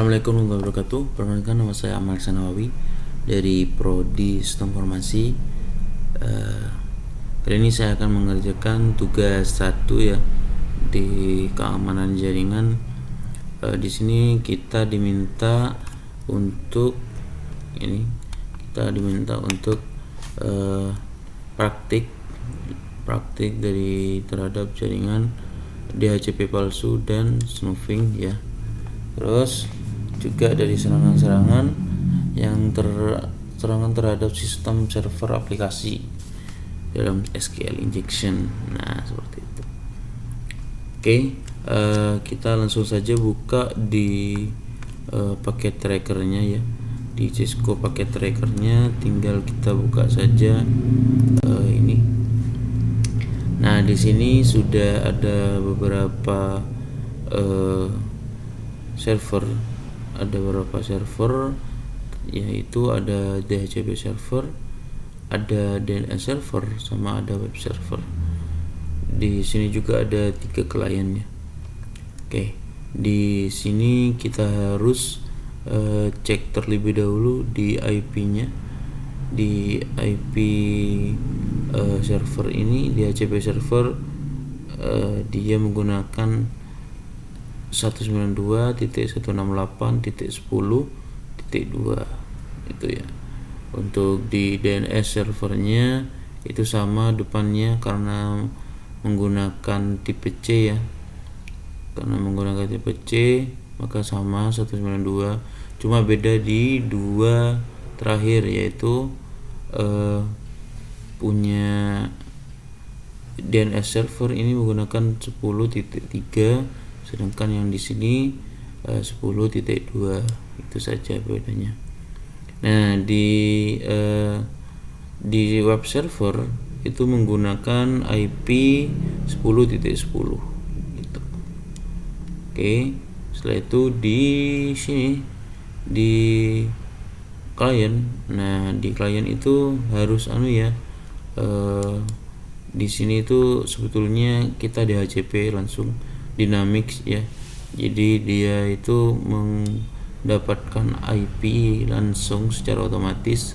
Assalamualaikum warahmatullahi wabarakatuh. Perkenalkan, nama saya Amal Sanawawi dari Prodi Sistem Informasi. Kali ini saya akan mengerjakan tugas 1 ya di keamanan jaringan. Di sini kita diminta untuk praktik dari terhadap jaringan DHCP palsu dan snooping ya. Terus juga dari serangan-serangan terhadap sistem server aplikasi dalam SQL injection. Nah, seperti itu. Oke, kita langsung saja buka di paket trackernya ya. Di Cisco paket trackernya tinggal kita buka saja ini. Nah, di sini sudah ada beberapa server, yaitu ada DHCP server, ada DNS server, sama ada web server. Di sini juga ada 3 kliennya. Oke, di sini kita harus cek terlebih dahulu di IP-nya. Di IP server ini, DHCP server, dia menggunakan 192.168.10.2 itu ya. Untuk di DNS servernya itu sama depannya karena menggunakan tipe C ya. Karena menggunakan tipe C maka sama 192, cuma beda di 2 terakhir, yaitu punya DNS server ini menggunakan 10.3, sedangkan yang di sini 10.2. Itu saja bedanya. Nah, di web server itu menggunakan IP 10.10 gitu. Oke, setelah itu di sini di klien. Nah, di klien itu harus di sini itu sebetulnya kita DHCP langsung Dynamics ya. Jadi dia itu mendapatkan IP langsung secara otomatis.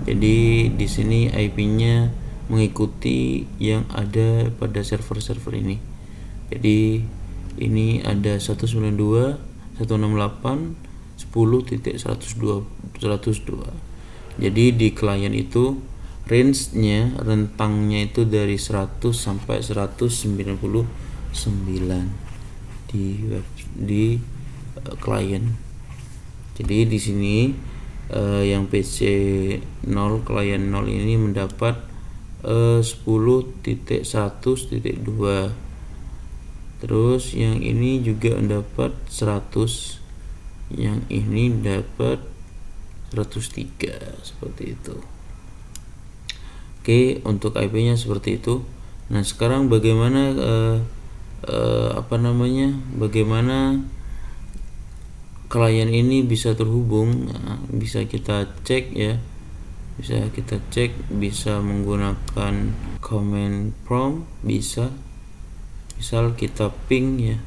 Jadi di sini IP-nya mengikuti yang ada pada server-server ini. Jadi ini ada 192.168.10.102. Jadi di klien itu range-nya, rentangnya itu dari 100 sampai 199 di klien. Jadi di sini yang PC 0 klien 0 ini mendapat 10.100.2. Terus yang ini juga mendapat 100, yang ini dapat 103, seperti itu. Oke, untuk IP-nya seperti itu. Nah, sekarang bagaimana bagaimana klien ini bisa terhubung? Nah, bisa kita cek ya. Bisa menggunakan command prompt, bisa. Misal kita ping ya.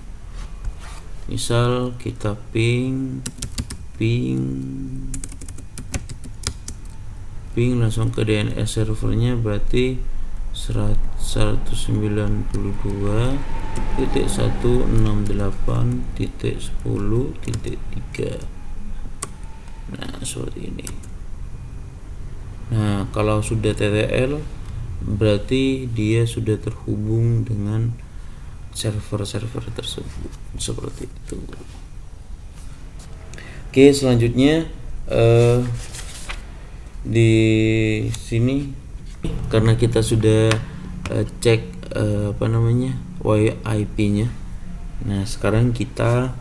Ping langsung ke DNS servernya, berarti 192.168.10.3. Nah, seperti ini. Nah, kalau sudah TTL berarti dia sudah terhubung dengan server-server tersebut, seperti itu. Oke, selanjutnya di sini karena kita sudah cek IP-nya. Nah, sekarang kita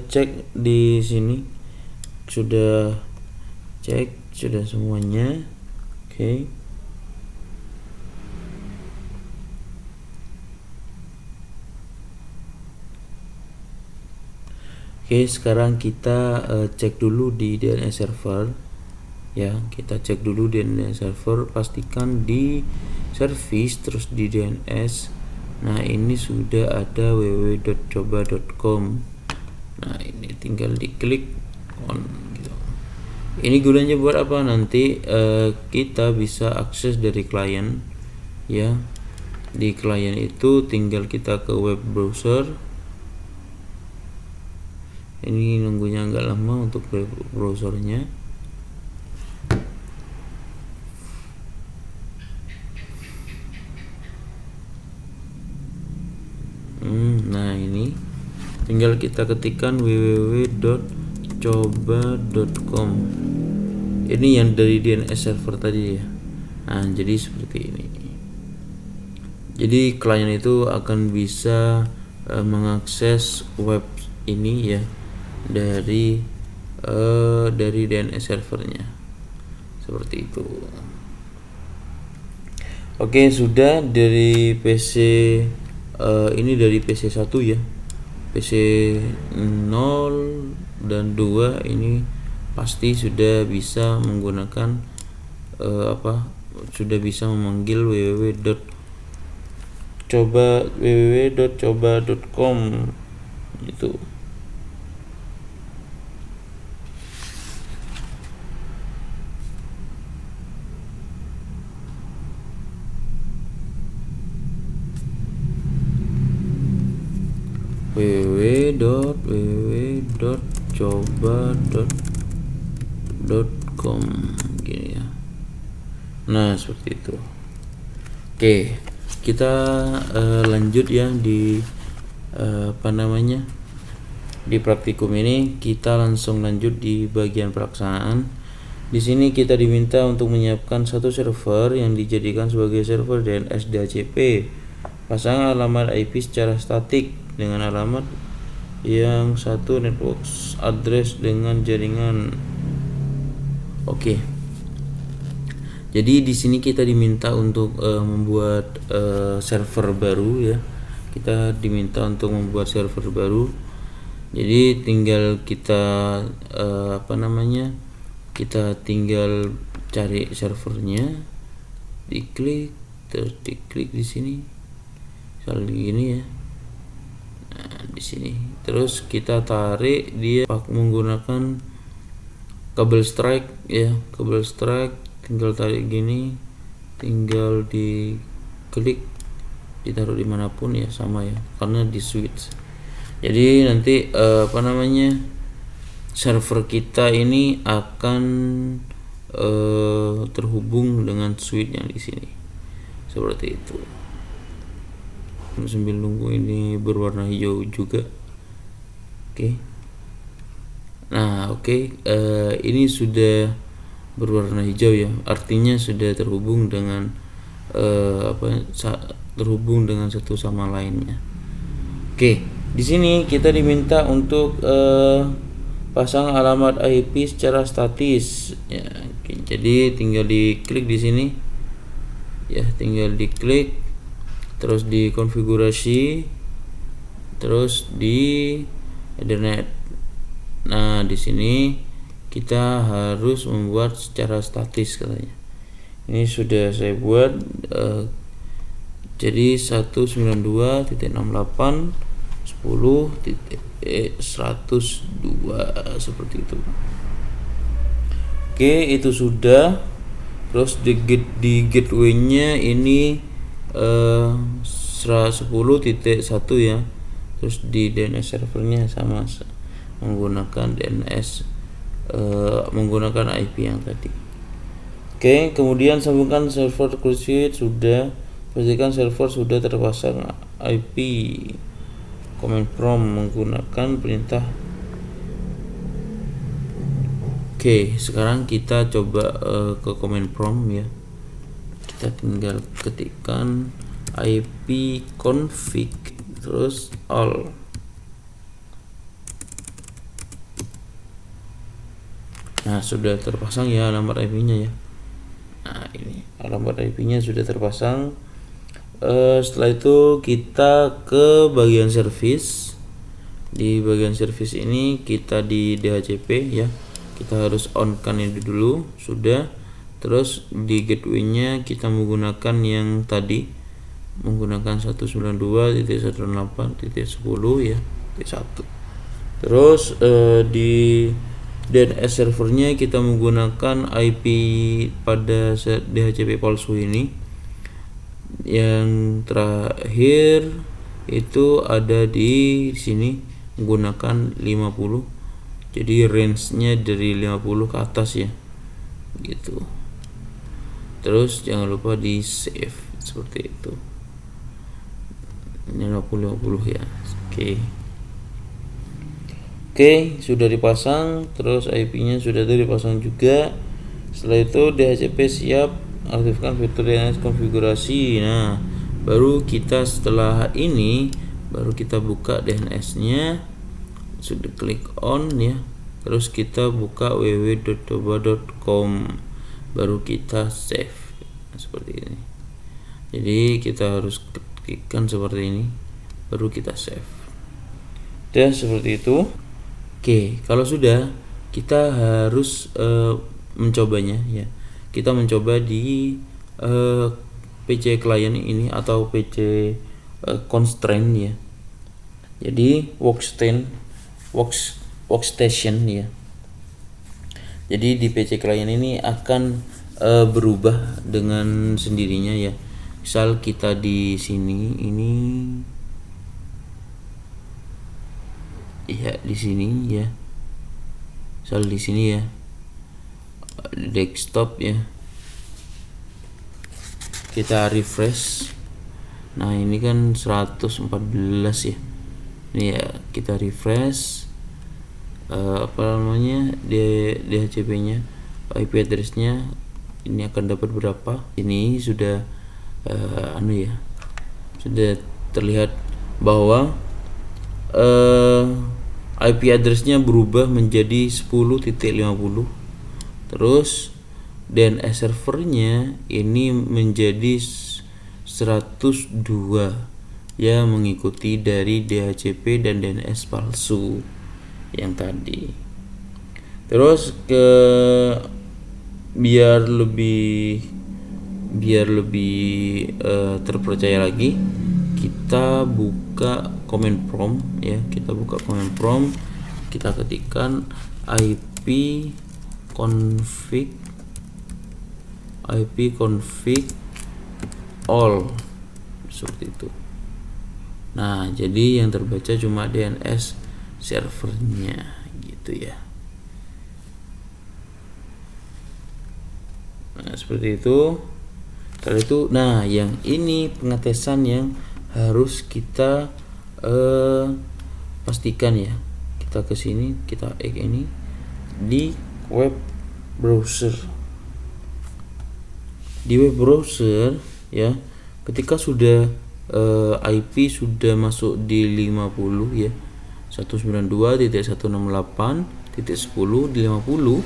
cek di sini, sudah cek sudah semuanya. Oke. Oke, sekarang kita cek dulu di DNS server ya. Kita cek dulu DNS server, pastikan di service terus di DNS. Nah, ini sudah ada www.coba.com. Nah, ini tinggal diklik on gitu. Ini gunanya buat apa? Nanti kita bisa akses dari klien ya. Di klien itu tinggal kita ke web browser. Ini nunggunya agak lama untuk web browsernya. Nah, ini tinggal kita ketikkan www.coba.com. Ini yang dari DNS server tadi ya. Nah, jadi seperti ini. Jadi klien itu akan bisa mengakses web ini ya dari DNS servernya. Seperti itu. Oke, sudah dari PC ini dari PC 1 ya. PC 0 dan 2 ini pasti sudah bisa menggunakan sudah bisa memanggil www.coba.com gitu. www.coba.com gini ya. Nah, seperti itu. Oke, kita lanjut ya di di praktikum ini. Kita langsung lanjut di bagian pelaksanaan. Di sini kita diminta untuk menyiapkan satu server yang dijadikan sebagai server DNS DHCP. Pasang alamat IP secara statik dengan alamat yang satu network address dengan jaringan. Oke. Jadi di sini kita diminta untuk membuat server baru ya. Kita diminta untuk membuat server baru. Jadi tinggal kita kita tinggal cari servernya, diklik, terus diklik di sini. Misalnya gini ya. Nah, di sini. Terus kita tarik dia menggunakan kabel strike ya, kabel strike. Tinggal tarik gini, tinggal diklik, ditaruh dimanapun ya, sama ya, karena di switch. Jadi nanti server kita ini akan terhubung dengan switch yang di sini, seperti itu. Sambil nunggu ini berwarna hijau juga. Oke. Nah, ini sudah berwarna hijau ya, artinya sudah terhubung dengan terhubung dengan satu sama lainnya. Oke, di sini kita diminta untuk pasang alamat IP secara statis ya. Oke, jadi tinggal diklik di sini ya, tinggal diklik, terus di konfigurasi, terus di Ethernet. Nah, di sini kita harus membuat secara statis katanya. Ini sudah saya buat jadi 192.10.102 seperti itu. Oke, itu sudah. Terus di gateway-nya ini 10.1 ya. Terus di DNS servernya sama menggunakan menggunakan IP yang tadi. Oke, kemudian sambungkan server cruise sudah. Pastikan server sudah terpasang IP command prompt menggunakan perintah. Oke, sekarang kita coba ke command prompt ya. Kita tinggal ketikkan ipconfig terus all. Nah, sudah terpasang ya alamat IP-nya ya. Nah, ini alamat IP-nya sudah terpasang. Setelah itu kita ke bagian service. Di bagian service ini kita di DHCP ya. Kita harus on-kan ini dulu, sudah. Terus di gateway-nya kita menggunakan yang tadi, menggunakan 192.168.10 ya, 1. Terus di DNS servernya kita menggunakan IP pada DHCP palsu ini. Yang terakhir itu ada di sini menggunakan 50. Jadi range-nya dari 50 ke atas ya. Gitu. Terus jangan lupa di save seperti itu. Ini 50 ya. Oke, sudah dipasang, terus IP-nya sudah dipasang juga. Setelah itu DHCP siap, aktifkan fitur DNS konfigurasi. Nah, baru kita setelah ini baru kita buka DNS-nya. Sudah klik on ya. Terus kita buka www.toba.com. Baru kita save. Seperti ini. Jadi kita harus klikkan seperti ini baru kita save. Dan seperti itu. Oke, kalau sudah kita harus mencobanya ya. Kita mencoba di PC client ini atau PC constraint ya. Jadi workstation ya. Jadi di PC client ini akan berubah dengan sendirinya ya. Misal kita di sini ini ya, di sini ya, misal di sini ya, desktop ya, kita refresh. Nah ini kan 114 ya, ini ya kita refresh apa namanya DHCP nya, IP address nya ini akan dapat berapa. Ini sudah sudah terlihat bahwa IP address-nya berubah menjadi 10.50. Terus DNS servernya ini menjadi 102 ya, mengikuti dari DHCP dan DNS palsu yang tadi. Terus biar lebih terpercaya lagi, kita buka command prompt ya. Kita buka command prompt, kita ketikkan ipconfig all seperti itu. Nah, jadi yang terbaca cuma DNS servernya gitu ya. Nah, seperti itu. Setelah itu, nah yang ini pengetesan yang harus kita pastikan ya. Kita ke sini, kita ini di web browser. Di web browser ya, ketika sudah IP sudah masuk di 50 ya, 192.168.10 di 50.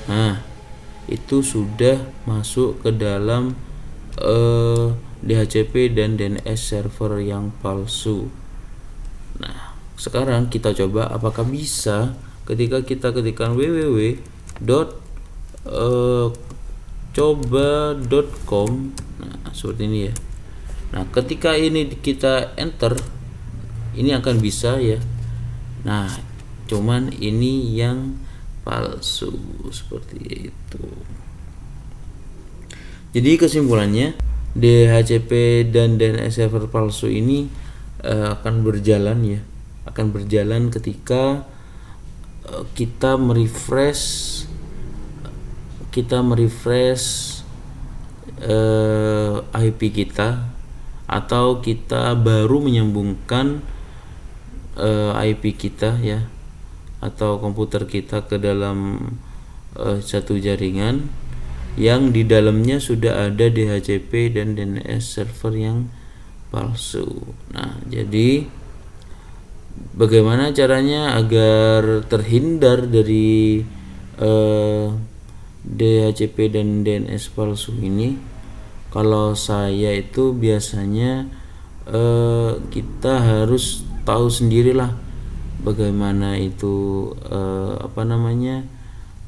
Nah, itu sudah masuk ke dalam DHCP dan DNS server yang palsu. Nah, sekarang kita coba apakah bisa ketika kita ketikkan www.coba.com. Nah, seperti ini ya. Nah, ketika ini kita enter, ini akan bisa ya. Nah, cuman ini yang palsu seperti itu. Jadi kesimpulannya, DHCP dan DNS server palsu ini akan berjalan ya, akan berjalan ketika kita merefresh IP kita, atau kita baru menyambungkan IP kita ya, atau komputer kita ke dalam satu jaringan yang di dalamnya sudah ada DHCP dan DNS server yang palsu. Nah, jadi bagaimana caranya agar terhindar dari DHCP dan DNS palsu ini? Kalau saya itu biasanya kita harus tahu sendirilah bagaimana itu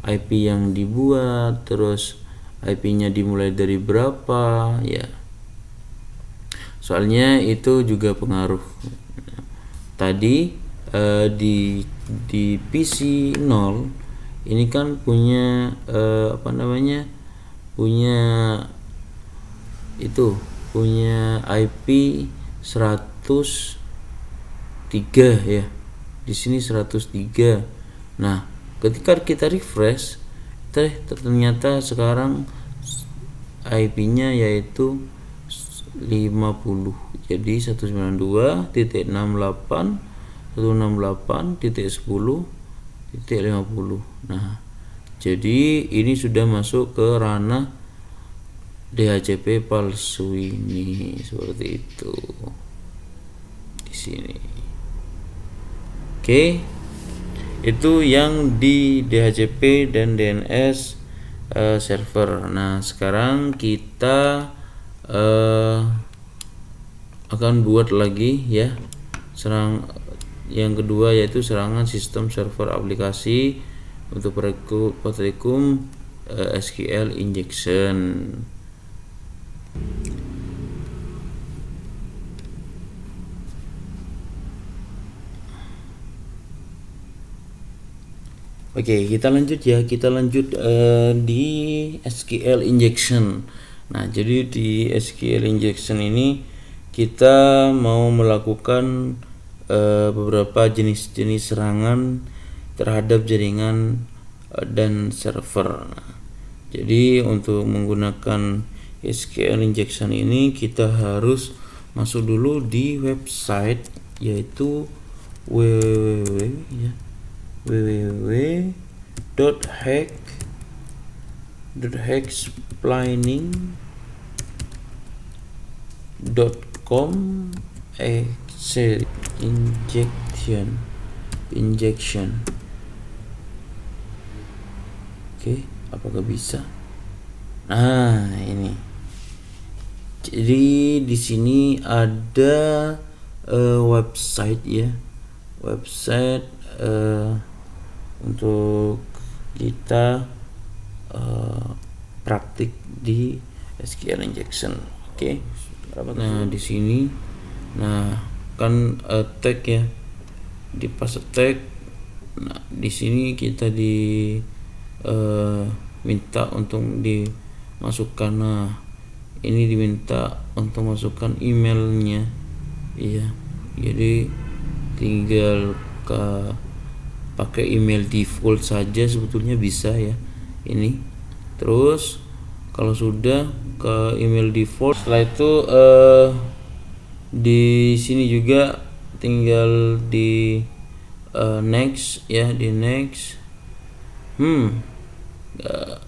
IP yang dibuat, terus IP-nya dimulai dari berapa ya. Soalnya itu juga pengaruh. Tadi di PC 0 ini kan punya punya IP 103 ya. Di sini 103. Nah, ketika kita refresh, ternyata sekarang IP-nya yaitu 50. Jadi 192.168.168.10.50. Nah, jadi ini sudah masuk ke ranah DHCP palsu ini, seperti itu di sini. Oke, itu yang di DHCP dan DNS server. Nah, sekarang kita akan buat lagi ya yang kedua, yaitu serangan sistem server aplikasi untuk Proteicum SQL injection. Oke, kita lanjut di SQL injection. Nah, jadi di SQL injection ini kita mau melakukan beberapa jenis-jenis serangan terhadap jaringan dan server. Nah, jadi untuk menggunakan SQL injection ini kita harus masuk dulu di website, yaitu www.hexplaning.com injection. Oke, apakah bisa? Nah, ini. Jadi di sini ada website ya. Website untuk kita praktik di SQL injection. Oke. Nah, di sini kan tag ya. Di pas tag. Nah, di sini kita minta untuk dimasukkan. Nah, ini diminta untuk masukkan emailnya. Iya. Jadi tinggal pakai email default saja sebetulnya bisa ya ini. Terus kalau sudah ke email default, setelah itu di sini juga tinggal di next ya, di next.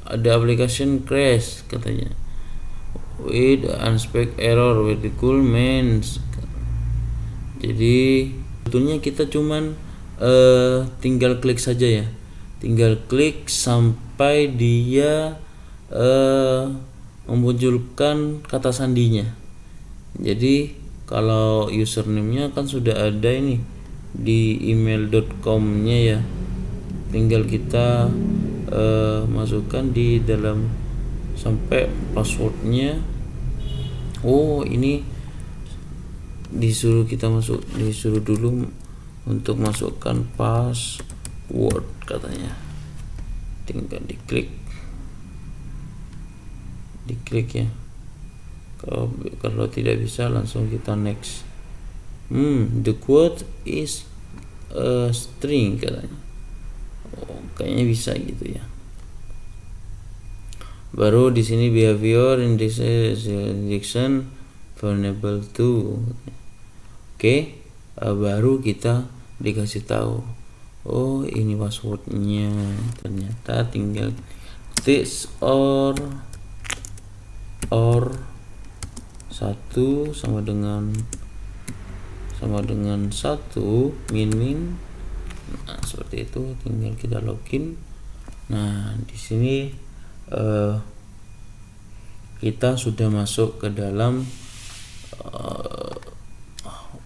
Ada application crash katanya with unexpected error with the cool means. Jadi sebetulnya kita cuman tinggal klik saja ya, tinggal klik sampai dia memunculkan kata sandinya. Jadi kalau username-nya kan sudah ada ini di email.com-nya ya, tinggal kita masukkan di dalam sampai passwordnya. Oh, ini disuruh dulu untuk masukkan password katanya. Tinggal diklik ya. Kalau tidak bisa langsung kita next. The quote is a string katanya. Oh, kayaknya bisa gitu ya. Baru di sini behavior injection vulnerable to. Oke, baru kita dikasih tahu. Oh, ini passwordnya. Ternyata tinggal this or 1 sama dengan 1 min. Nah, seperti itu, tinggal kita login. Nah, di sini kita sudah masuk ke dalam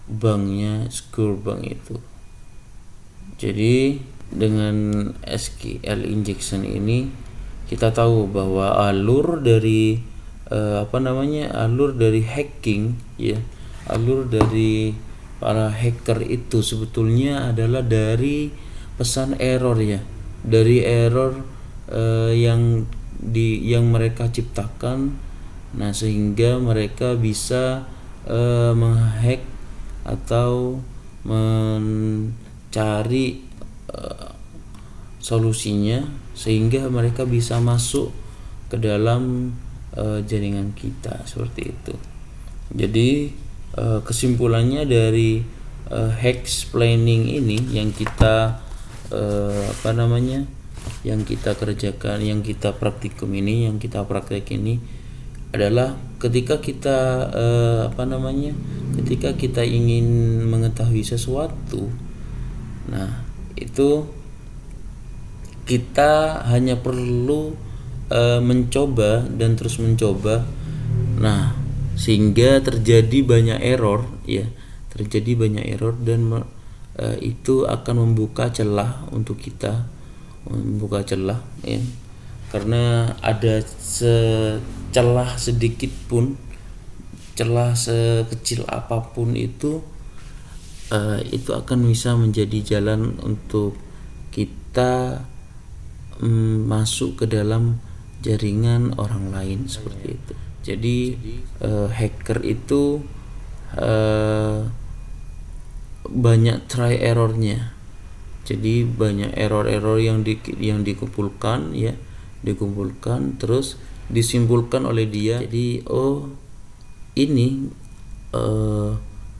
banknya Squarebank itu. Jadi dengan SQL injection ini kita tahu bahwa alur dari hacking ya, alur dari para hacker itu sebetulnya adalah dari pesan error ya, dari error yang mereka ciptakan. Nah, sehingga mereka bisa menghack atau mencari solusinya sehingga mereka bisa masuk ke dalam jaringan kita seperti itu. Jadi kesimpulannya dari hexplaining ini yang kita yang kita kerjakan, yang kita praktikum ini, yang kita praktek ini adalah ketika kita ketika kita ingin mengetahui sesuatu, nah itu kita hanya perlu mencoba dan terus mencoba. Nah, sehingga terjadi banyak error ya, dan itu akan membuka celah untuk kita, ya, karena ada celah sedikit pun, celah sekecil apapun itu akan bisa menjadi jalan untuk kita masuk ke dalam jaringan orang lain seperti itu. Jadi hacker itu banyak try errornya. Jadi banyak error yang dikumpulkan ya, terus disimpulkan oleh dia. Jadi ini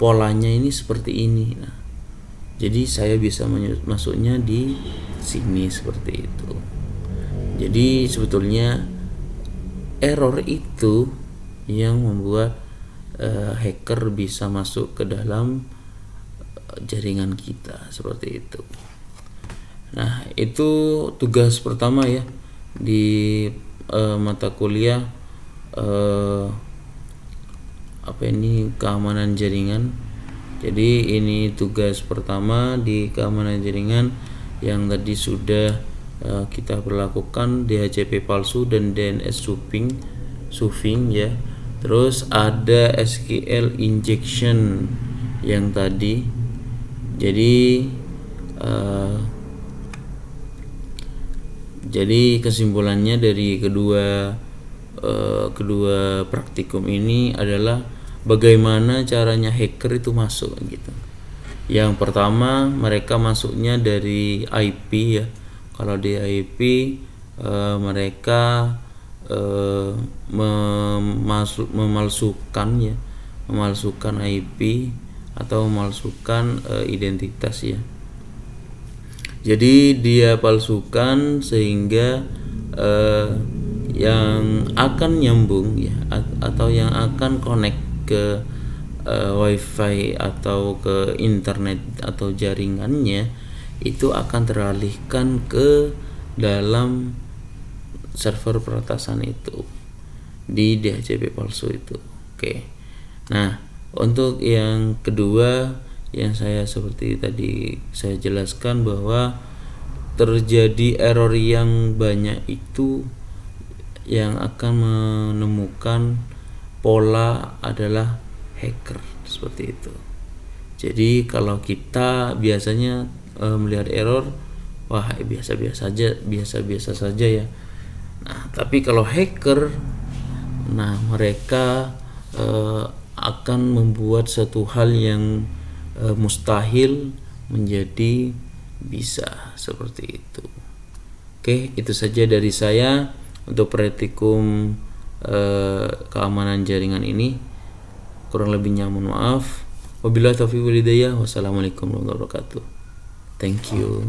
polanya ini seperti ini. Nah, jadi saya bisa masuknya di sini seperti itu. Jadi sebetulnya error itu yang membuat hacker bisa masuk ke dalam jaringan kita seperti itu. Nah, itu tugas pertama ya di mata kuliah keamanan jaringan. Jadi ini tugas pertama di keamanan jaringan yang tadi sudah kita berlakukan, DHCP palsu dan DNS spoofing ya. Terus ada SQL injection yang tadi. Jadi kesimpulannya dari kedua praktikum ini adalah bagaimana caranya hacker itu masuk gitu. Yang pertama, mereka masuknya dari IP ya. Kalau di IP mereka memalsukan IP atau memalsukan identitas ya. Jadi dia palsukan sehingga yang akan nyambung ya, atau yang akan connect ke wifi atau ke internet atau jaringannya itu akan teralihkan ke dalam server peretasan itu di DHCP palsu itu. Oke. Nah, untuk yang kedua yang seperti tadi saya jelaskan bahwa terjadi error yang banyak itu yang akan menemukan pola adalah hacker seperti itu. Jadi kalau kita biasanya melihat error, wah biasa-biasa saja ya. Nah, tapi kalau hacker, nah mereka akan membuat satu hal yang mustahil menjadi bisa seperti itu. Oke, itu saja dari saya untuk praktikum keamanan jaringan ini. Kurang lebihnya mohon maaf. Wabillahi taufiq wal hidayah. Wassalamualaikum warahmatullahi wabarakatuh. Thank you.